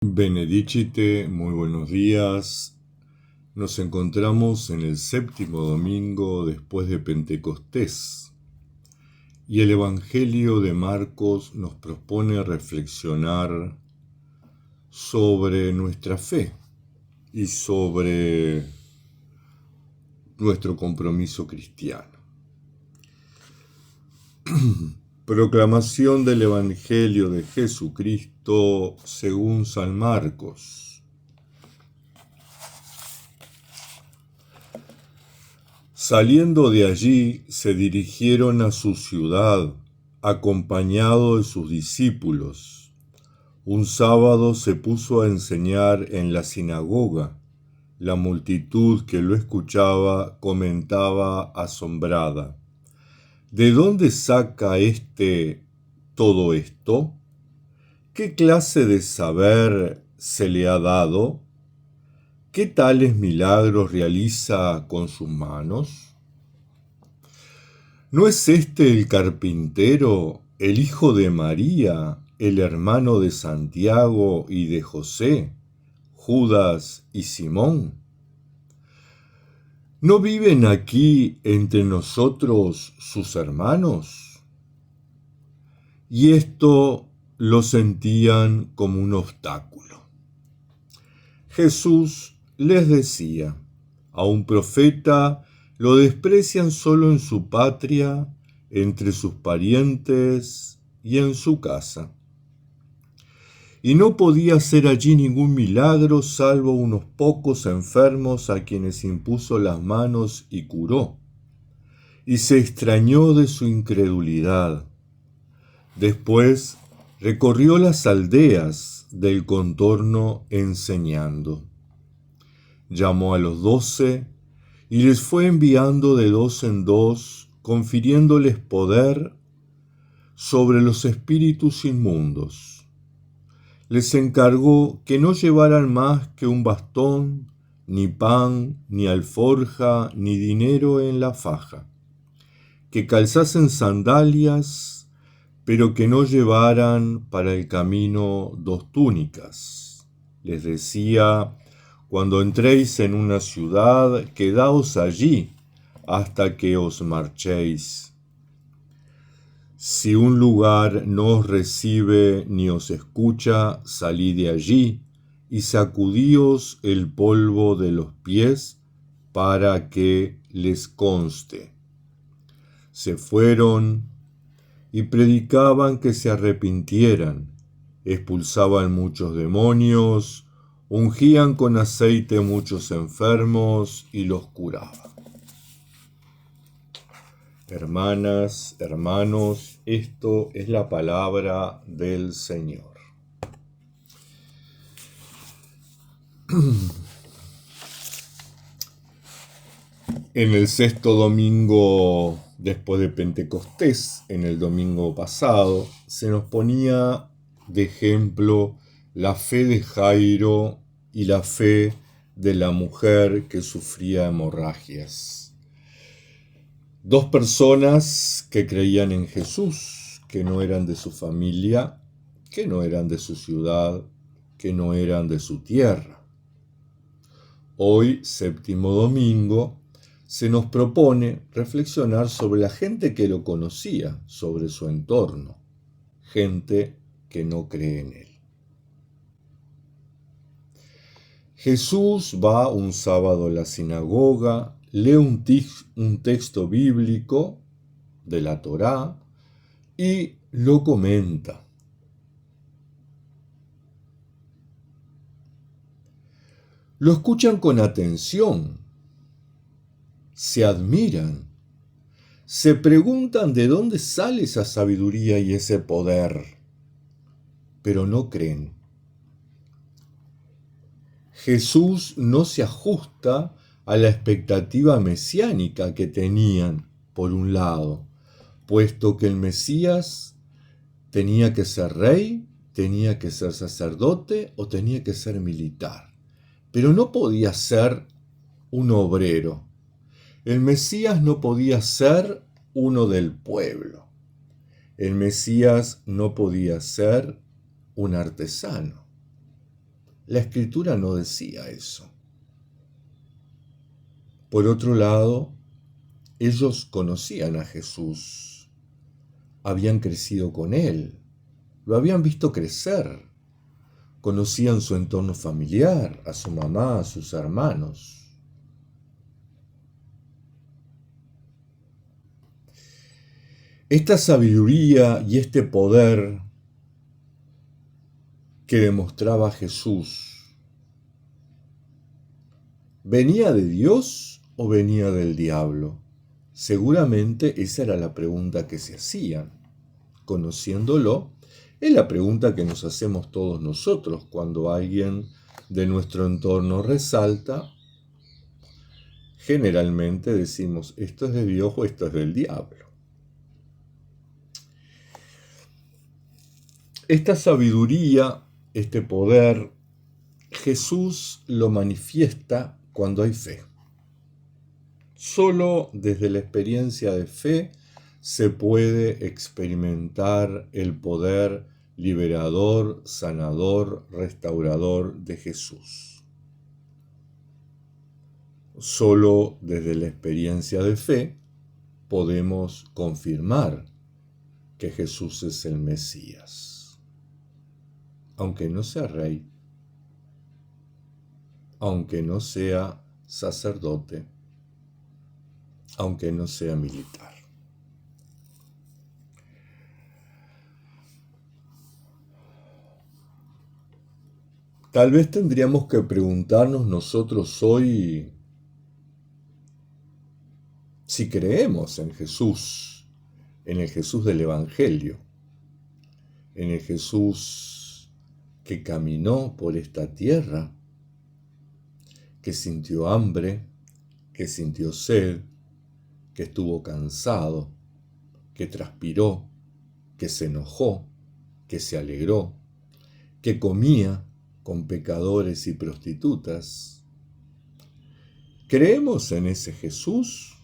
Benedicite, muy buenos días. Nos encontramos en el séptimo domingo después de Pentecostés y el Evangelio de Marcos nos propone reflexionar sobre nuestra fe y sobre nuestro compromiso cristiano. Proclamación del Evangelio de Jesucristo según San Marcos. Saliendo de allí, se dirigieron a su ciudad, acompañado de sus discípulos. Un sábado se puso a enseñar en la sinagoga. La multitud que lo escuchaba comentaba asombrada: ¿de dónde saca todo esto? ¿Qué clase de saber se le ha dado? ¿Qué tales milagros realiza con sus manos? ¿No es este el carpintero, el hijo de María, el hermano de Santiago y de José, Judas y Simón? ¿No viven aquí entre nosotros sus hermanos? Y esto lo sentían como un obstáculo. Jesús les decía: a un profeta lo desprecian solo en su patria, entre sus parientes y en su casa. Y no podía hacer allí ningún milagro salvo unos pocos enfermos a quienes impuso las manos y curó. Y se extrañó de su incredulidad. Después recorrió las aldeas del contorno enseñando. Llamó a los 12 y les fue enviando de 2 en 2, confiriéndoles poder sobre los espíritus inmundos. Les encargó que no llevaran más que un bastón, ni pan, ni alforja, ni dinero en la faja, que calzasen sandalias, pero que no llevaran para el camino 2 túnicas. Les decía: cuando entréis en una ciudad, quedaos allí hasta que os marchéis. Si un lugar no os recibe ni os escucha, salid de allí y sacudíos el polvo de los pies para que les conste. Se fueron y predicaban que se arrepintieran, expulsaban muchos demonios, ungían con aceite muchos enfermos y los curaban. Hermanas, hermanos, esto es la palabra del Señor. En el sexto domingo después de Pentecostés, en el domingo pasado, se nos ponía de ejemplo la fe de Jairo y la fe de la mujer que sufría hemorragias. 2 personas que creían en Jesús, que no eran de su familia, que no eran de su ciudad, que no eran de su tierra. Hoy, séptimo domingo, se nos propone reflexionar sobre la gente que lo conocía, sobre su entorno, gente que no cree en él. Jesús va un sábado a la sinagoga, lee un texto bíblico de la Torá y lo comenta. Lo escuchan con atención, se admiran, se preguntan de dónde sale esa sabiduría y ese poder, pero no creen. Jesús no se ajusta a la expectativa mesiánica que tenían, por un lado, puesto que el Mesías tenía que ser rey, tenía que ser sacerdote o tenía que ser militar, pero no podía ser un obrero. El Mesías no podía ser uno del pueblo. El Mesías no podía ser un artesano. La Escritura no decía eso. Por otro lado, ellos conocían a Jesús, habían crecido con él, lo habían visto crecer, conocían su entorno familiar, a su mamá, a sus hermanos. Esta sabiduría y este poder que demostraba Jesús, ¿venía de Dios o venía del diablo? Seguramente esa era la pregunta que se hacían. Conociéndolo, es la pregunta que nos hacemos todos nosotros cuando alguien de nuestro entorno resalta. Generalmente decimos, esto es de Dios o esto es del diablo. Esta sabiduría, este poder, Jesús lo manifiesta cuando hay fe. Solo desde la experiencia de fe se puede experimentar el poder liberador, sanador, restaurador de Jesús. Solo desde la experiencia de fe podemos confirmar que Jesús es el Mesías, aunque no sea rey, aunque no sea sacerdote, aunque no sea militar. Tal vez tendríamos que preguntarnos nosotros hoy si creemos en Jesús, en el Jesús del Evangelio, en el Jesús que caminó por esta tierra, que sintió hambre, que sintió sed, que estuvo cansado, que transpiró, que se enojó, que se alegró, que comía con pecadores y prostitutas. ¿Creemos en ese Jesús?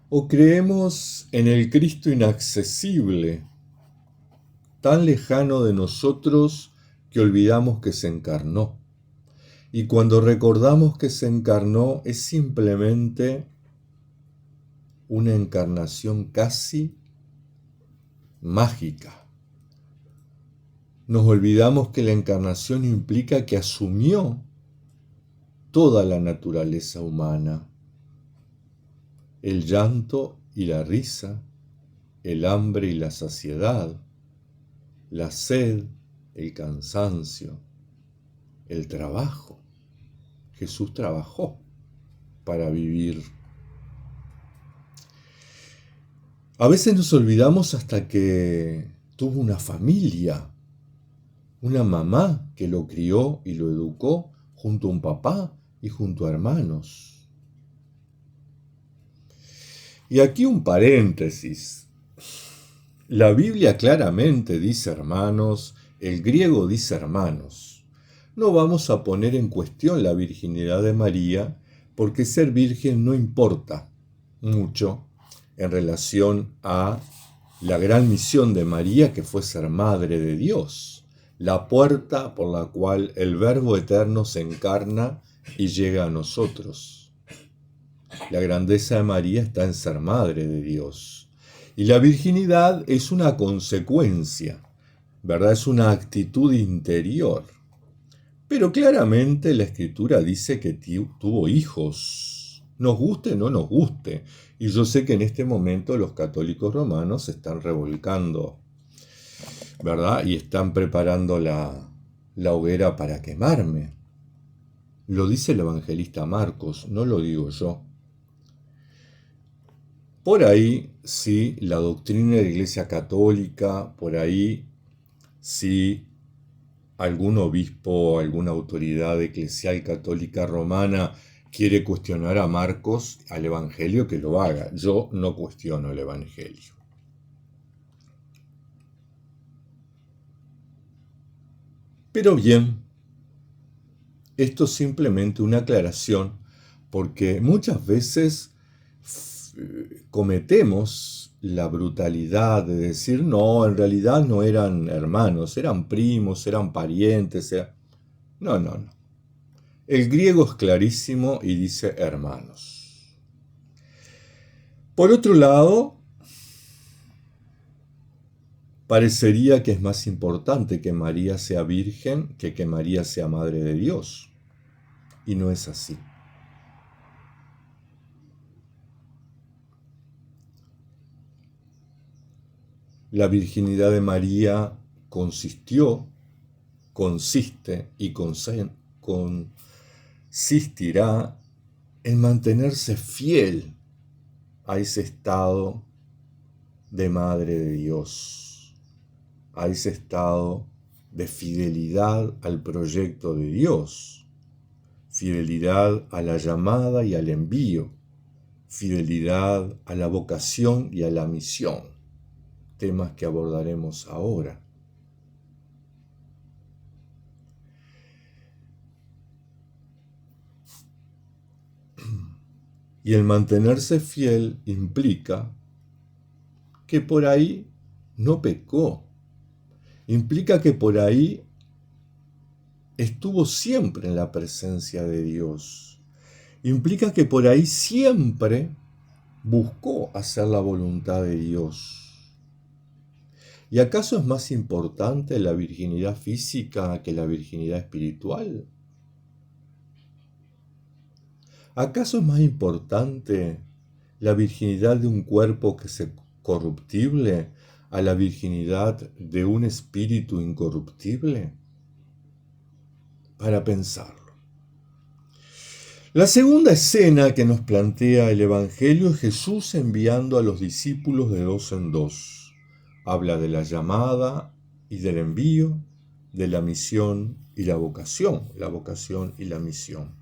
¿O creemos en el Cristo inaccesible, tan lejano de nosotros que olvidamos que se encarnó? Y cuando recordamos que se encarnó es simplemente una encarnación casi mágica. Nos olvidamos que la encarnación implica que asumió toda la naturaleza humana, el llanto y la risa, el hambre y la saciedad, la sed, el cansancio, el trabajo. Jesús trabajó para vivir. A veces nos olvidamos hasta que tuvo una familia, una mamá que lo crió y lo educó junto a un papá y junto a hermanos. Y aquí un paréntesis. La Biblia claramente dice hermanos, el griego dice hermanos. No vamos a poner en cuestión la virginidad de María, porque ser virgen no importa mucho en relación a la gran misión de María, que fue ser madre de Dios, la puerta por la cual el Verbo eterno se encarna y llega a nosotros. La grandeza de María está en ser madre de Dios. Y la virginidad es una consecuencia, ¿verdad? Es una actitud interior. Pero claramente la Escritura dice que tuvo hijos, nos guste o no nos guste. Y yo sé que en este momento los católicos romanos se están revolcando, ¿verdad? Y están preparando la hoguera para quemarme. Lo dice el evangelista Marcos, no lo digo yo. Por ahí, sí, la doctrina de la Iglesia Católica, por ahí, sí, algún obispo, alguna autoridad eclesial católica romana quiere cuestionar a Marcos, al Evangelio, que lo haga. Yo no cuestiono el Evangelio. Pero bien, esto es simplemente una aclaración, porque muchas veces cometemos la brutalidad de decir, no, en realidad no eran hermanos, eran primos, eran parientes. No, no, no. El griego es clarísimo y dice hermanos. Por otro lado, parecería que es más importante que María sea virgen que María sea madre de Dios. Y no es así. La virginidad de María consiste y consistirá en mantenerse fiel a ese estado de Madre de Dios, a ese estado de fidelidad al proyecto de Dios, fidelidad a la llamada y al envío, fidelidad a la vocación y a la misión, temas que abordaremos ahora. Y el mantenerse fiel implica que por ahí no pecó, implica que por ahí estuvo siempre en la presencia de Dios, implica que por ahí siempre buscó hacer la voluntad de Dios. ¿Y acaso es más importante la virginidad física que la virginidad espiritual? ¿Acaso es más importante la virginidad de un cuerpo que es corruptible a la virginidad de un espíritu incorruptible? Para pensarlo. La segunda escena que nos plantea el Evangelio es Jesús enviando a los discípulos de dos en dos. Habla de la llamada y del envío, de la misión y la vocación y la misión.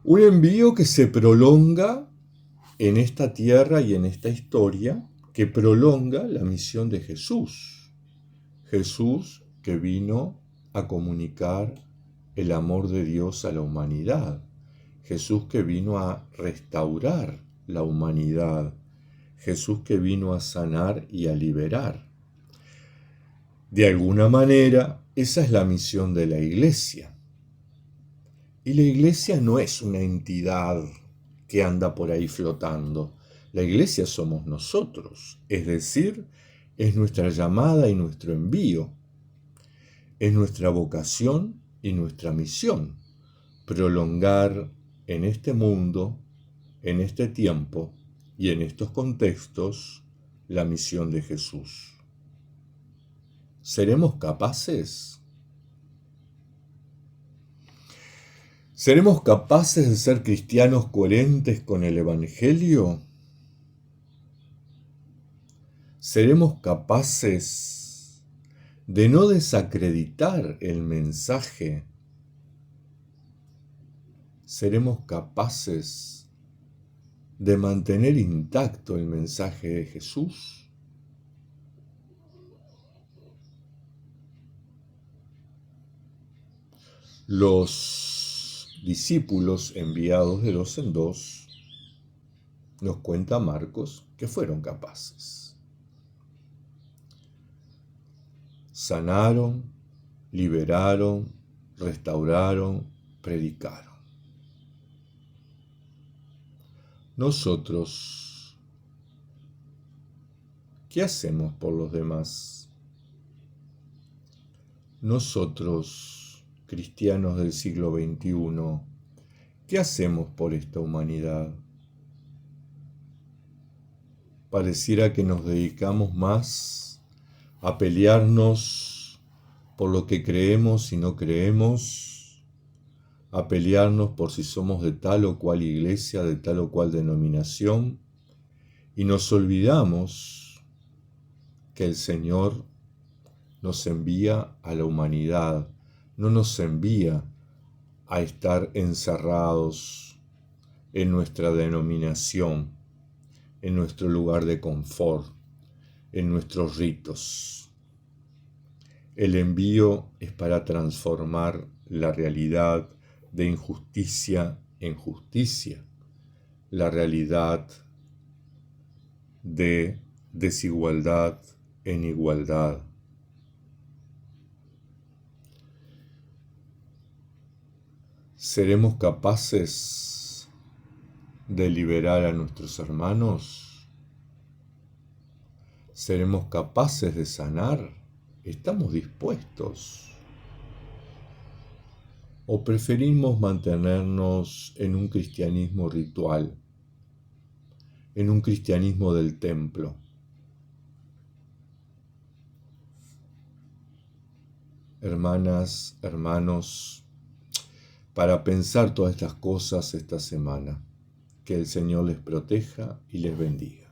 Un envío que se prolonga en esta tierra y en esta historia, que prolonga la misión de Jesús. Jesús que vino a comunicar el amor de Dios a la humanidad. Jesús que vino a restaurar la humanidad. Jesús que vino a sanar y a liberar. De alguna manera, esa es la misión de la Iglesia. Y la Iglesia no es una entidad que anda por ahí flotando. La Iglesia somos nosotros, es decir, es nuestra llamada y nuestro envío. Es nuestra vocación y nuestra misión, prolongar en este mundo, en este tiempo y en estos contextos la misión de Jesús. ¿Seremos capaces? ¿Seremos capaces de ser cristianos coherentes con el Evangelio? ¿Seremos capaces de no desacreditar el mensaje? ¿Seremos capaces de mantener intacto el mensaje de Jesús? Los discípulos enviados de dos en dos, nos cuenta Marcos, que fueron capaces. Sanaron, liberaron, restauraron, predicaron. Nosotros, ¿qué hacemos por los demás? Nosotros, cristianos del siglo XXI, ¿qué hacemos por esta humanidad? Pareciera que nos dedicamos más a pelearnos por lo que creemos y no creemos, a pelearnos por si somos de tal o cual iglesia, de tal o cual denominación, y nos olvidamos que el Señor nos envía a la humanidad, no nos envía a estar encerrados en nuestra denominación, en nuestro lugar de confort, en nuestros ritos. El envío es para transformar la realidad de injusticia en justicia, la realidad de desigualdad en igualdad. ¿Seremos capaces de liberar a nuestros hermanos? ¿Seremos capaces de sanar? ¿Estamos dispuestos? ¿O preferimos mantenernos en un cristianismo ritual, en un cristianismo del templo? Hermanas, hermanos, para pensar todas estas cosas esta semana. Que el Señor les proteja y les bendiga.